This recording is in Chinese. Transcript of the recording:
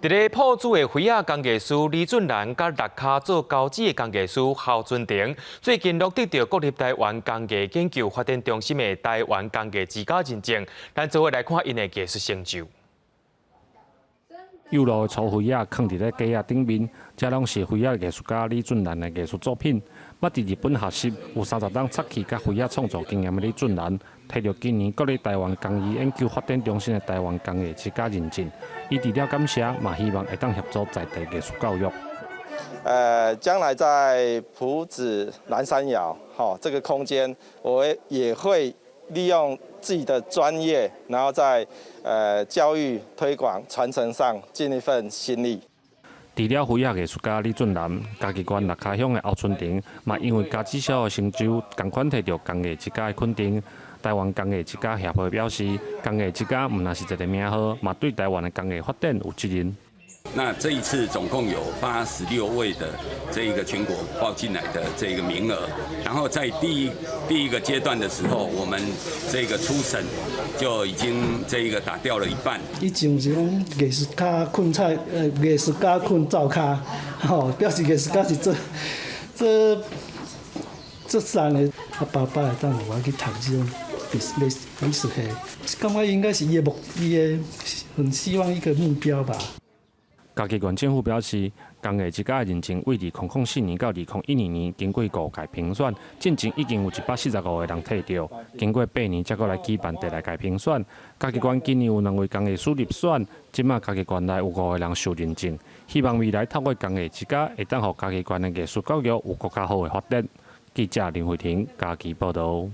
伫咧埔子的灰亚工艺师李俊兰，甲六卡做高级的工艺师侯春婷，最近录得到国立台湾工艺研究发展中心的台湾工艺之家认证。咱做伙来看因的艺术成就。幼路的粗灰仔放伫咧架仔顶面，这拢是灰仔艺术家李俊兰的艺术作品。捌伫日本学习有30档漆器甲灰仔创作经验的李俊兰，摕到今年国立台湾工艺研究发展中心的台湾工艺之家认证。伊除了感谢，嘛希望会当协助在地艺术教育。将来在埔子南山窑，这个空间，我也会利用自己的专业，然后在教育推广传承上尽一份心力。除了灰仔艺术家李俊兰，嘉义县六卡乡的侯春婷，嘛因为家子小的成就，同款摕到工艺之家的肯定。台湾工艺之家协会表示，工艺之家唔但是一个名号，嘛对台湾的工艺发展有责任。那这一次总共有86位的这一个全国报进来的这个名额，然后在第一个阶段的时候，我们这个初审就已经这一个打掉了一半。以前是讲艺术家困菜，艺术家困灶骹，表示艺术家是这三个爸爸会当让我去读这种艺术系，感觉应该是伊的很希望一个目标吧。嘉义县政府表示，工艺之家的认证为2004年到2012年经过5届评选，进前已经有145个人摕到，经过8年才过来举办第来届评选。嘉义县今年有2位工艺师入选，即马嘉义县内有5个人受认证，希望未来透过工艺之家，会当让嘉义县的艺术教育有更加好的发展。记者林慧婷，嘉义报道。